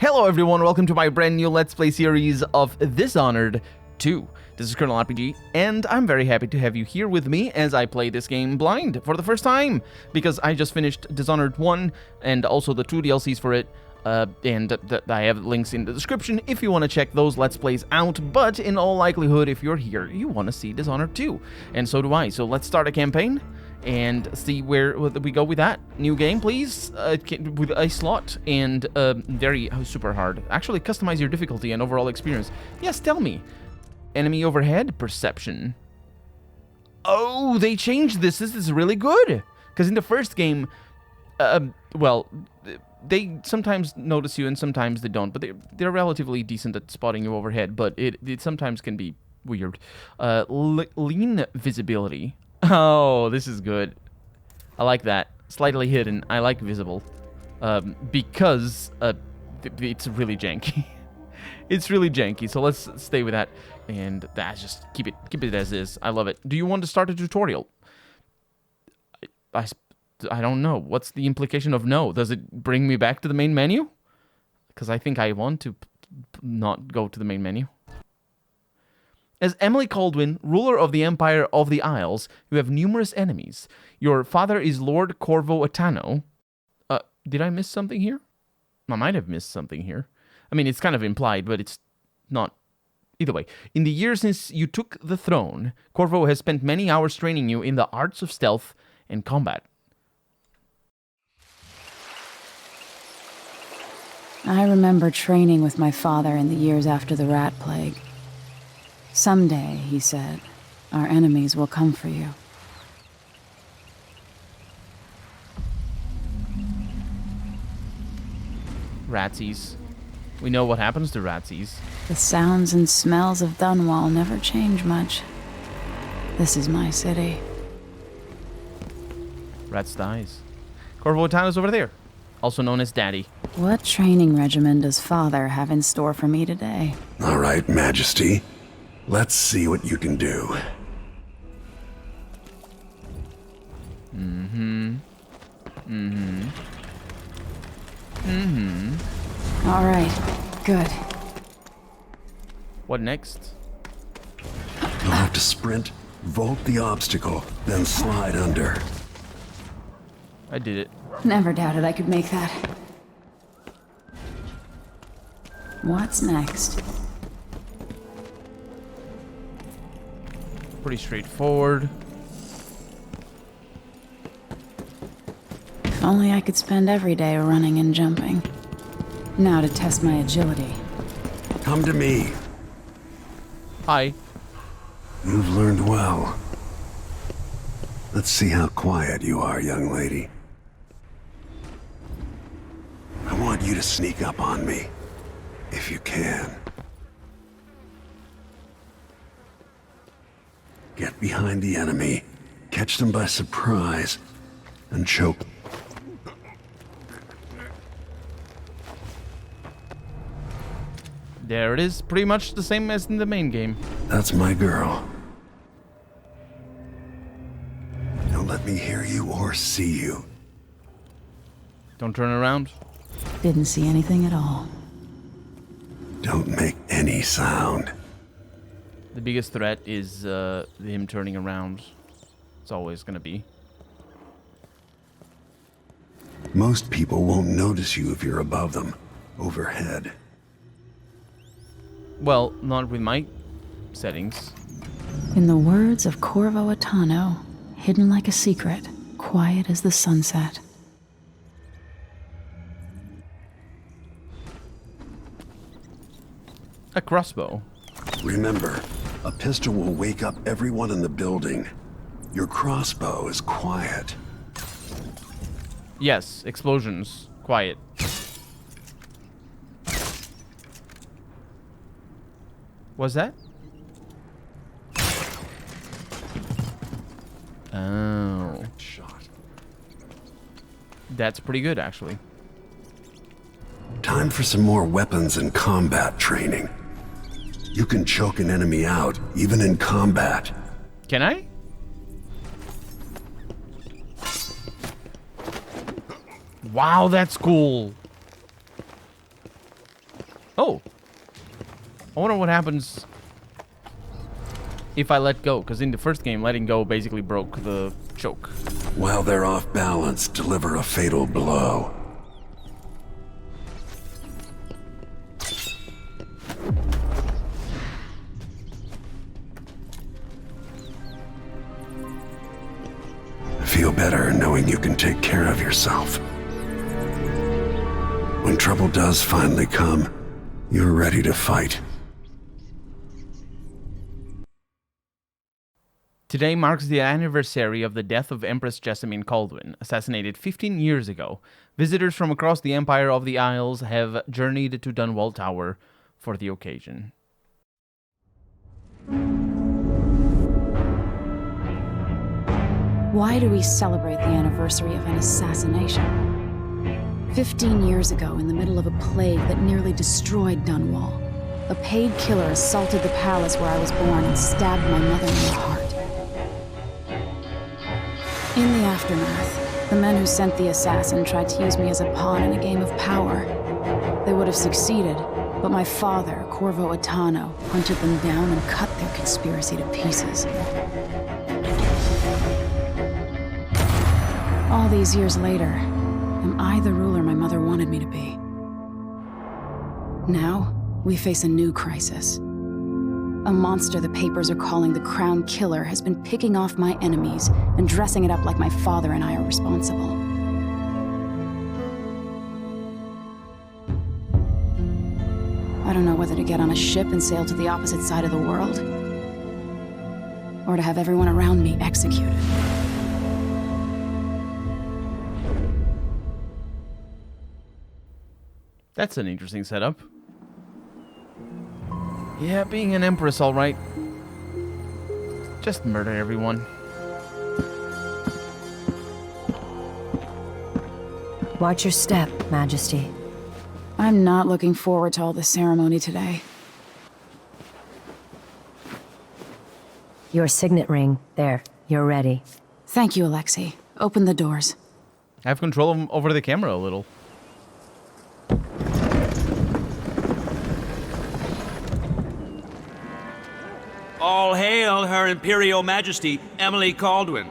Hello everyone, welcome to my brand new Let's Play series of Dishonored 2. This is Colonel RPG, and I'm very happy to have you here with me as I play this game blind for the first time, because I just finished Dishonored 1 and also the 2 DLCs for it, and I have links in the description if you want to check those Let's Plays out, but in all likelihood, if you're here, you want to see Dishonored 2, and so do I. So let's start a campaign and see where we go with that. New game, please, with a slot, and very super hard. Actually, customize your difficulty and overall experience. Yes, tell me. Enemy overhead perception. Oh, they changed this. This is really good. Because in the first game, well, they sometimes notice you and sometimes they don't, but they're relatively decent at spotting you overhead, but it sometimes can be weird. Lean visibility. Oh, this is good. I like that. Slightly hidden. I like visible. Because it's really janky. It's really janky, so let's stay with that. And that's just keep it as is. I love it. Do you want to start a tutorial? I don't know. What's the implication of no? Does it bring me back to the main menu? Because I think I want to not go to the main menu. As Emily Caldwin, ruler of the Empire of the Isles, you have numerous enemies. Your father is Lord Corvo Attano. Did I miss something here? I might have missed something here. I mean, it's kind of implied, but it's not. Either way, in the years since you took the throne, Corvo has spent many hours training you in the arts of stealth and combat. I remember training with my father in the years after the rat plague. Someday, he said, our enemies will come for you. Ratsies. We know what happens to ratsies. The sounds and smells of Dunwall never change much. This is my city. Rats dies. Corvo Attano's over there, also known as Daddy. What training regimen does father have in store for me today? All right, Majesty. Let's see what you can do. All right, good. What next? You'll have to sprint, vault the obstacle, then slide under. I did it. Never doubted I could make that. What's next? Pretty straightforward. If only I could spend every day running and jumping. Now to test my agility. Come to me. Hi. You've learned well. Let's see how quiet you are, young lady. I want you to sneak up on me, if you can. Get behind the enemy, catch them by surprise, and choke. There it is. Pretty much the same as in the main game. That's my girl. Don't let me hear you or see you. Don't turn around. Didn't see anything at all. Don't make any sound. The biggest threat is him turning around. It's always going to be. Most people won't notice you if you're above them, overhead. Well, not with my settings. In the words of Corvo Attano, hidden like a secret, quiet as the sunset. A crossbow. Remember, a pistol will wake up everyone in the building. Your crossbow is quiet. Yes, explosions. Quiet. Was that? Oh. Shot. That's pretty good, actually. Time for some more weapons and combat training. You can choke an enemy out, even in combat. Can I? Wow, that's cool. Oh. I wonder what happens if I let go, because in the first game, letting go basically broke the choke. While they're off balance, deliver a fatal blow. Feel better knowing you can take care of yourself. When trouble does finally come, you're ready to fight. Today marks the anniversary of the death of Empress Jessamine Caldwin, assassinated 15 years ago. Visitors from across the Empire of the Isles have journeyed to Dunwall Tower for the occasion. Why do we celebrate the anniversary of an assassination? 15 years ago, in the middle of a plague that nearly destroyed Dunwall, a paid killer assaulted the palace where I was born and stabbed my mother in the heart. In the aftermath, the men who sent the assassin tried to use me as a pawn in a game of power. They would have succeeded, but my father, Corvo Attano, hunted them down and cut their conspiracy to pieces. All these years later, am I the ruler my mother wanted me to be? Now, we face a new crisis. A monster the papers are calling the Crown Killer has been picking off my enemies and dressing it up like my father and I are responsible. I don't know whether to get on a ship and sail to the opposite side of the world, or to have everyone around me executed. That's an interesting setup. Yeah, being an empress, all right. Just murder everyone. Watch your step, Majesty. I'm not looking forward to all the ceremony today. Your signet ring. There, you're ready. Thank you, Alexei. Open the doors. I have control over the camera a little. All hail Her Imperial Majesty, Emily Caldwin.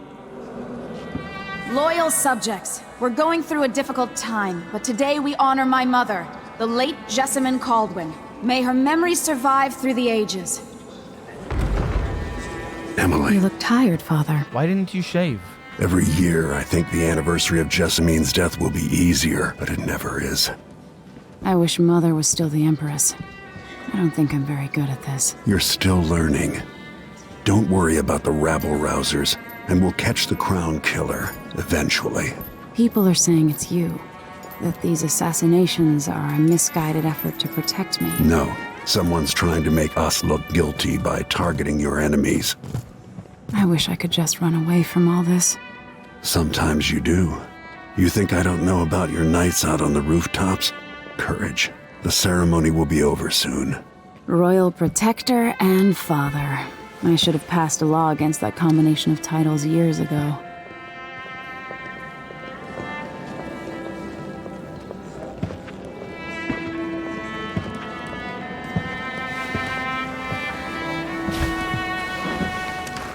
Loyal subjects, we're going through a difficult time, but today we honor my mother, the late Jessamine Caldwin. May her memory survive through the ages. Emily, You look tired, Father. Why didn't you shave? every year I think the anniversary of Jessamine's death will be easier, but it never is. I wish Mother was still the Empress. I don't think I'm very good at this. You're still learning. Don't worry about the rabble-rousers, and we'll catch the Crown Killer, eventually. People are saying it's you. That these assassinations are a misguided effort to protect me. No, someone's trying to make us look guilty by targeting your enemies. I wish I could just run away from all this. Sometimes you do. You think I don't know about your nights out on the rooftops? Courage. The ceremony will be over soon. Royal Protector and Father. I should have passed a law against that combination of titles years ago.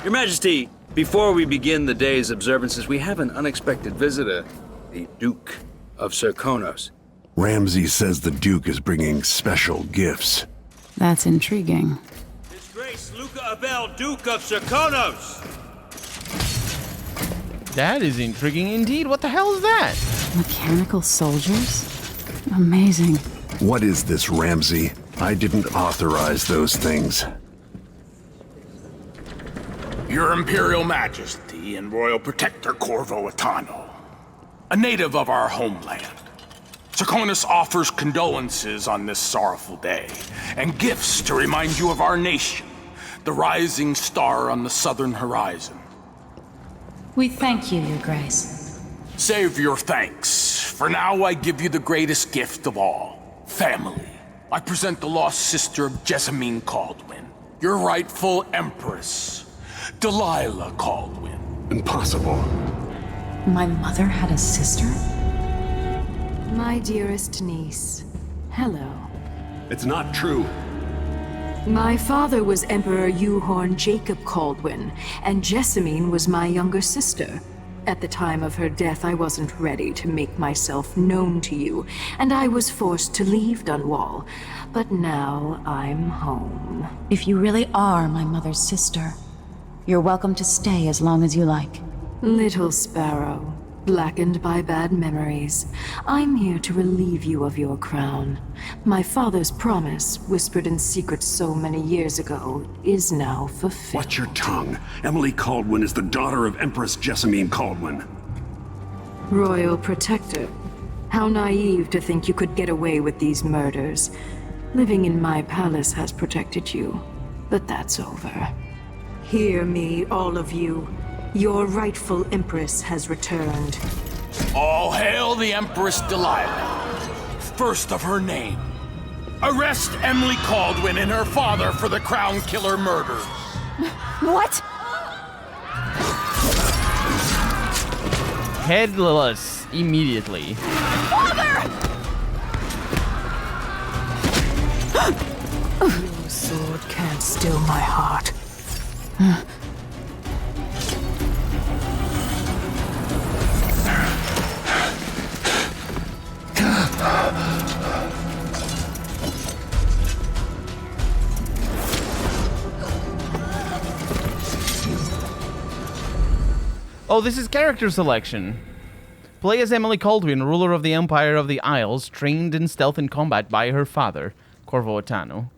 Your Majesty, before we begin the day's observances, we have an unexpected visitor, the Duke of Serkonos. Ramsay says the Duke is bringing special gifts. That's intriguing. His Grace Luca Abel, Duke of Serkonos! That is intriguing indeed. What the hell is that? Mechanical soldiers? Amazing. What is this, Ramsay? I didn't authorize those things. Your Imperial Majesty and Royal Protector Corvo Attano, a native of our homeland. Serkonos offers condolences on this sorrowful day, and gifts to remind you of our nation, the rising star on the southern horizon. We thank you, Your Grace. Save your thanks. For now, I give you the greatest gift of all, family. I present the lost sister of Jessamine Caldwin, your rightful Empress, Delilah Caldwin. Impossible. My mother had a sister? My dearest niece, hello. It's not true. My father was Emperor Yuhorn Jacob Kaldwin, and Jessamine was my younger sister. At the time of her death, I wasn't ready to make myself known to you, and I was forced to leave Dunwall. But now I'm home. If you really are my mother's sister, you're welcome to stay as long as you like. Little Sparrow, blackened by bad memories, I'm here to relieve you of your crown. My father's promise, whispered in secret so many years ago, is now fulfilled. Watch your tongue. Emily Kaldwin is the daughter of Empress Jessamine Kaldwin. Royal Protector. How naive to think you could get away with these murders. Living in my palace has protected you, but that's over. Hear me, all of you. Your rightful Empress has returned. All hail the Empress Delilah, first of her name. Arrest Emily Kaldwin and her father for the Crown Killer murders. What? Headless immediately. Your sword can't still my heart. Oh, this is character selection. Play as Emily Kaldwin, ruler of the Empire of the Isles, trained in stealth and combat by her father, Corvo Attano.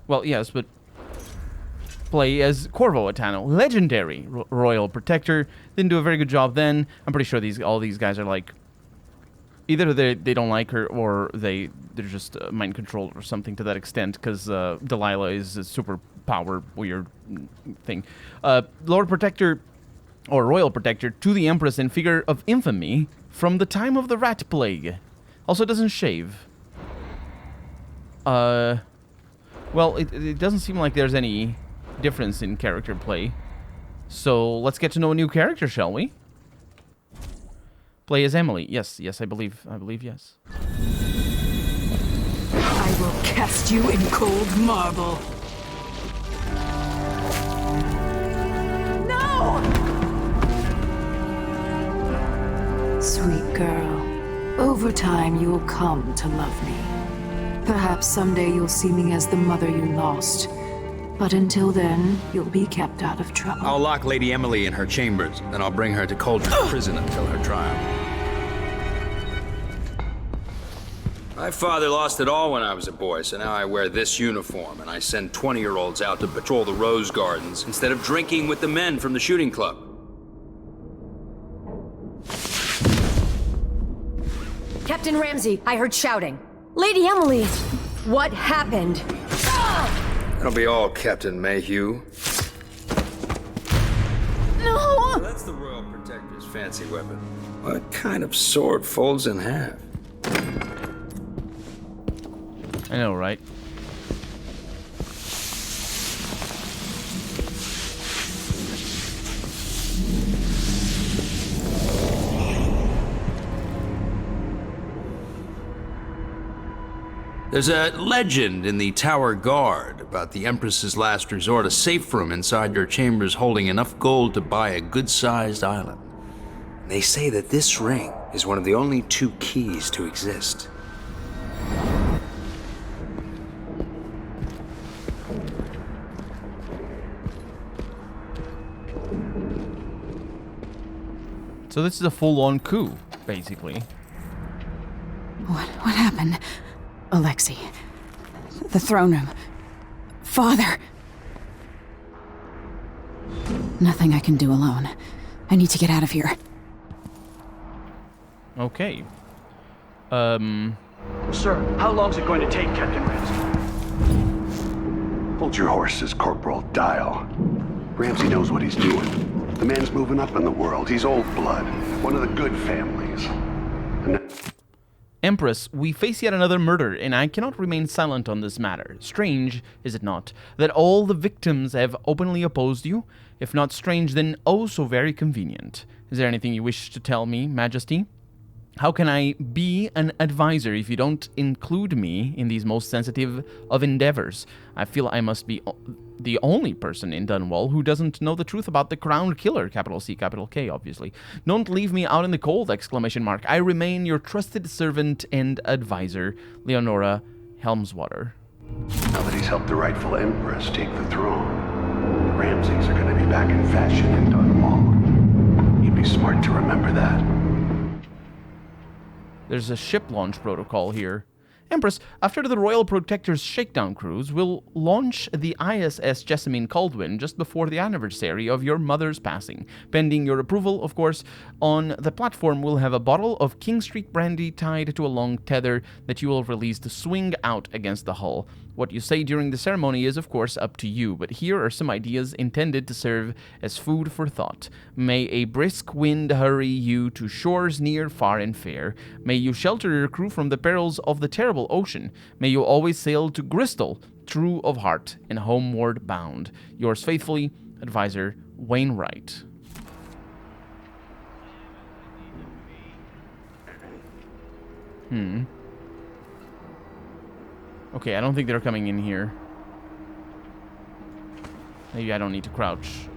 Well, yes, but play as Corvo Attano, legendary royal protector. Didn't do a very good job then. I'm pretty sure all these guys are like, either they don't like her or they're just mind controlled or something to that extent, because Delilah is a super power weird thing. Lord Protector, or Royal Protector, to the Empress in figure of infamy from the time of the Rat Plague. Also doesn't shave. Well, it doesn't seem like there's any difference in character play. So let's get to know a new character, shall we? Play as Emily. Yes, I believe yes. I will cast you in cold marble. Sweet girl, over time you'll come to love me. Perhaps someday you'll see me as the mother you lost. But until then, you'll be kept out of trouble. I'll lock Lady Emily in her chambers, then I'll bring her to Cauldron Prison until her trial. My father lost it all when I was a boy, so now I wear this uniform, and I send 20-year-olds out to patrol the rose gardens instead of drinking with the men from the shooting club. Captain Ramsey, I heard shouting. Lady Emily, what happened? That'll be all, Captain Mayhew. No! That's the Royal Protector's fancy weapon. What kind of sword folds in half? I know, right? There's a legend in the Tower Guard about the Empress's last resort, a safe room inside your chambers holding enough gold to buy a good-sized island. They say that this ring is one of the only 2 keys to exist. So this is a full-on coup, basically. What happened? Alexei. The throne room. Father. Nothing I can do alone. I need to get out of here. Okay. Sir, how long's it going to take, Captain Ramsey? Hold your horses, Corporal Dial. Ramsey knows what he's doing. The man's moving up in the world. He's old blood. One of the good families. Empress, we face yet another murder, and I cannot remain silent on this matter. Strange, is it not, that all the victims have openly opposed you? If not strange, then oh so very convenient. Is there anything you wish to tell me, Majesty? How can I be an advisor if you don't include me in these most sensitive of endeavors? I feel I must be the only person in Dunwall who doesn't know the truth about the crowned killer, capital C, capital K, obviously. Don't leave me out in the cold, exclamation mark. I remain your trusted servant and advisor, Leonora Helmswater. Now that he's helped the rightful Empress take the throne, the Ramseys are going to be back in fashion in Dunwall. You'd be smart to remember that. There's a ship launch protocol here. Empress, after the Royal Protector's shakedown cruise, will launch the ISS Jessamine Caldwin just before the anniversary of your mother's passing. Pending your approval, of course. On the platform, we'll have a bottle of King Street brandy tied to a long tether that you will release to swing out against the hull. What you say during the ceremony is, of course, up to you, but here are some ideas intended to serve as food for thought. May a brisk wind hurry you to shores near, far, and fair. May you shelter your crew from the perils of the terrible ocean. May you always sail to Bristol, true of heart and homeward bound. Yours faithfully, Advisor Wainwright. Okay, I don't think they're coming in here. Maybe I don't need to crouch.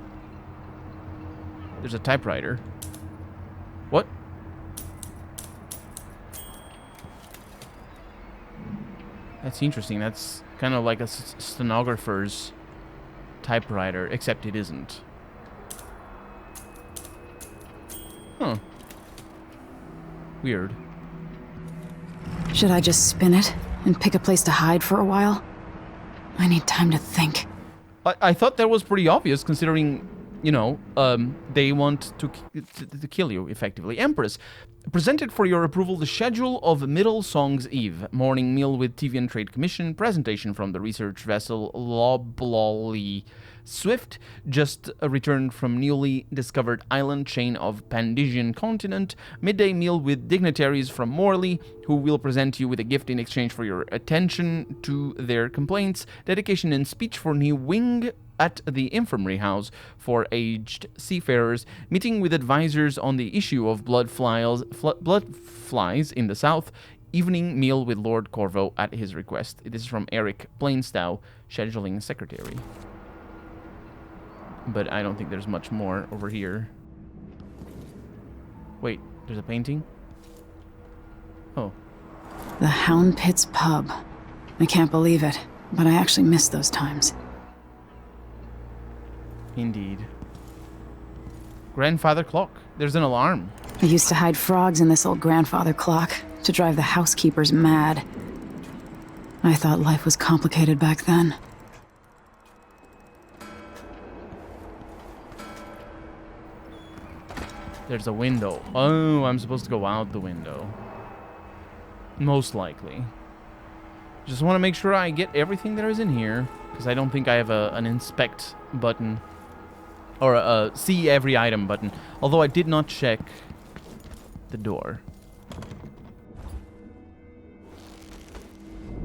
There's a typewriter. What? That's interesting. That's kind of like a stenographer's typewriter, except it isn't. Huh. Weird. Should I just spin it and pick a place to hide for a while? I need time to think. I thought that was pretty obvious, considering, you know, they want to kill you, effectively. Empress, presented for your approval the schedule of Middle Song's Eve. Morning meal with TV and Trade Commission. Presentation from the research vessel Loblolly Swift, just returned from newly discovered island chain of Pandesian continent. Midday meal with dignitaries from Morley, who will present you with a gift in exchange for your attention to their complaints. Dedication and speech for new wing at the infirmary house for aged seafarers. Meeting with advisors on the issue of blood flies in the south. Evening meal with Lord Corvo at his request. This is from Eric Plainstow, scheduling secretary. But I don't think there's much more over here. Wait, there's a painting? Oh. The Hound Pits Pub. I can't believe it, but I actually miss those times. Indeed. Grandfather clock. There's an alarm. I used to hide frogs in this old grandfather clock to drive the housekeepers mad. I thought life was complicated back then. There's a window. Oh, I'm supposed to go out the window. Most likely. Just want to make sure I get everything there is in here, because I don't think I have an inspect button. Or a see every item button. Although I did not check the door.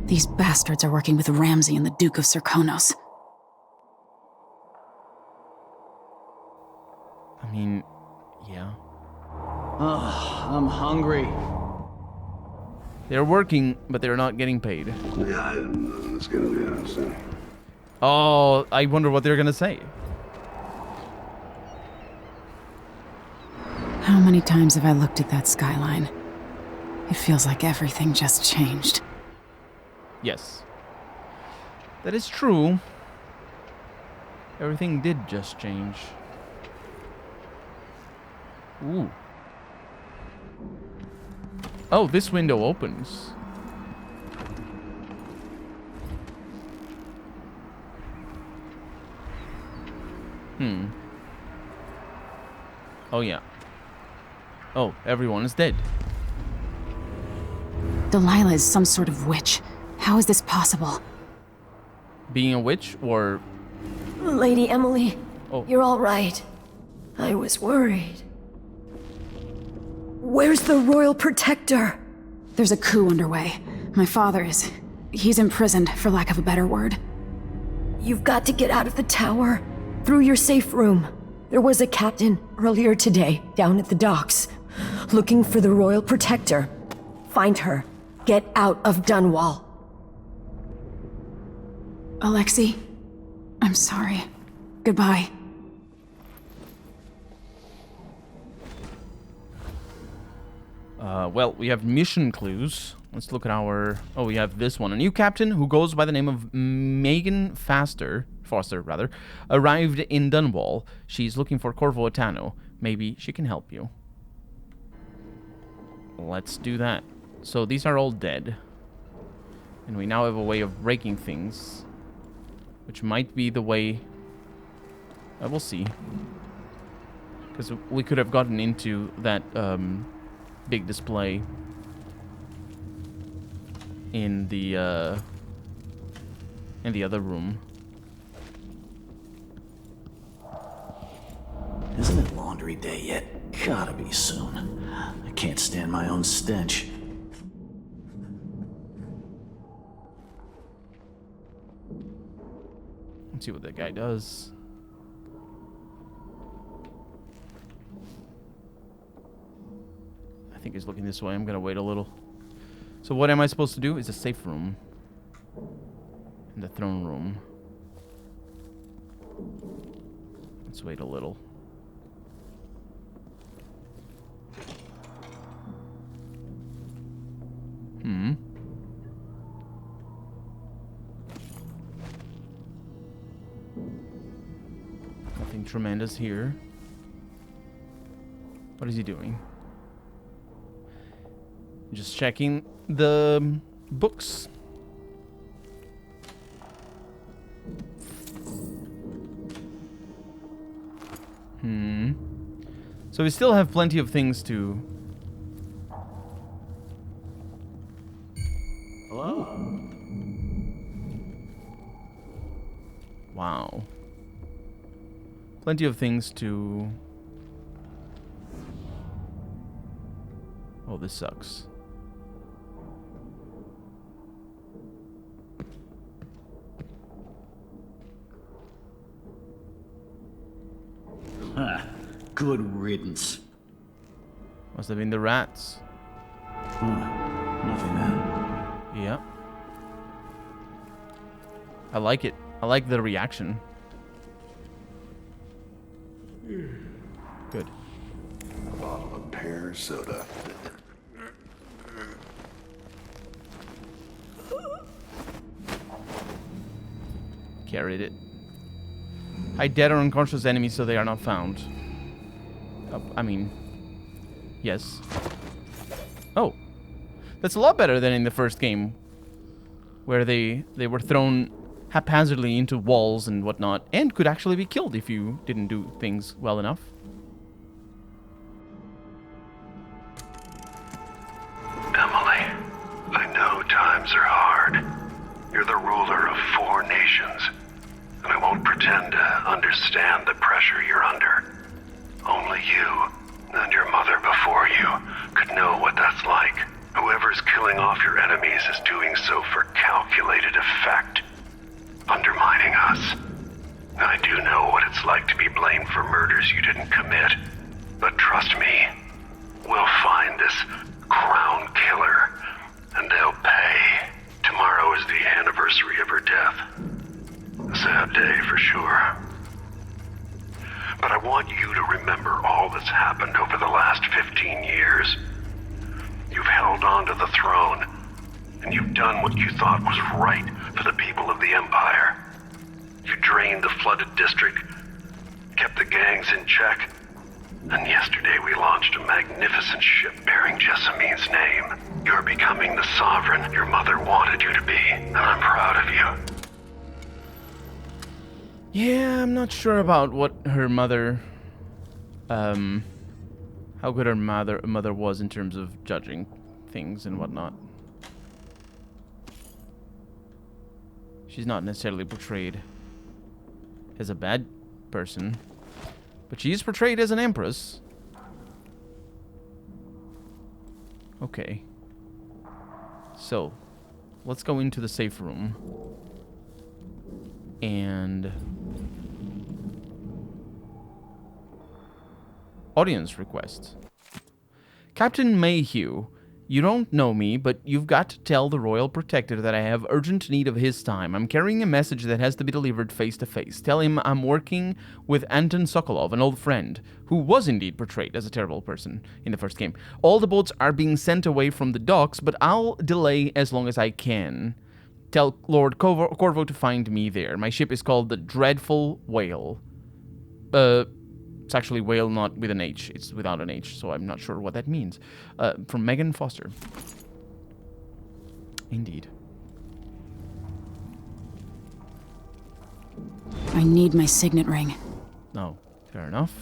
These bastards are working with Ramsey and the Duke of Serkonos. I mean, yeah. Ugh, I'm hungry. They're working, but they're not getting paid. Yeah, it's gonna be interesting. Oh, I wonder what they're gonna say. How many times have I looked at that skyline? It feels like everything just changed. Yes. That is true. Everything did just change. Ooh. Oh, this window opens. Oh, yeah. Oh, everyone is dead. Delilah is some sort of witch. How is this possible? Being a witch, or... Lady Emily, Oh. you're all right. I was worried. Where's the Royal Protector? There's a coup underway. My father is... he's imprisoned, for lack of a better word. You've got to get out of the tower. Through your safe room. There was a captain earlier today, down at the docks. looking for the Royal Protector. Find her. Get out of Dunwall. Alexei, I'm sorry. Goodbye. Well, we have mission clues. Let's look at our... Oh, we have this one. A new captain who goes by the name of Megan Foster, arrived in Dunwall. She's looking for Corvo Attano. Maybe she can help you. Let's do that. So these are all dead. And we now have a way of breaking things. Which might be the way... we'll see. Because we could have gotten into that big display in the other room. Isn't it laundry day yet? Gotta be soon. I can't stand my own stench. Let's see what that guy does. I think he's looking this way. I'm gonna wait a little. So what am I supposed to do? Is a safe room. In the throne room. Let's wait a little. Nothing tremendous here. What is he doing? Just checking the books. So we still have plenty of things to... Hello? Wow. Plenty of things to... Oh, this sucks. Good riddance. Must have been the rats. Nothing there. Yeah. I like it. I like the reaction. Good. A bottle of pear soda. Carried it. Hide dead or unconscious enemies so they are not found. I mean, yes. Oh, that's a lot better than in the first game, where they were thrown haphazardly into walls and whatnot, and could actually be killed if you didn't do things well enough. Emily, I know times are hard. You're the ruler of 4 nations, and I won't pretend to understand the pressure you're under. Only you, and your mother before you, could know what that's like. Whoever's killing off your enemies is doing so for calculated effect, undermining us. I do know what it's like to be blamed for murders you didn't commit, but trust me, we'll find this crown killer, and they'll pay. Tomorrow is the anniversary of her death. A sad day for sure. But I want you to remember all that's happened over the last 15 years. You've held on to the throne, and you've done what you thought was right for the people of the Empire. You drained the flooded district, kept the gangs in check, and yesterday we launched a magnificent ship bearing Jessamine's name. You're becoming the sovereign your mother wanted you to be, and I'm proud of you. Yeah, I'm not sure about what her mother, how good her mother was in terms of judging things and whatnot. She's not necessarily portrayed as a bad person, but she is portrayed as an empress. Okay. So, let's go into the safe room. And... audience request. Captain Mayhew, you don't know me, but you've got to tell the Royal Protector that I have urgent need of his time. I'm carrying a message that has to be delivered face to face. Tell him I'm working with Anton Sokolov, an old friend, who was indeed portrayed as a terrible person in the first game. All the boats are being sent away from the docks, but I'll delay as long as I can. Tell Lord Corvo to find me there. My ship is called the Dreadful Whale. It's actually whale, not with an H. It's without an H, so I'm not sure what that means. From Megan Foster. Indeed. I need my signet ring. Oh, fair enough.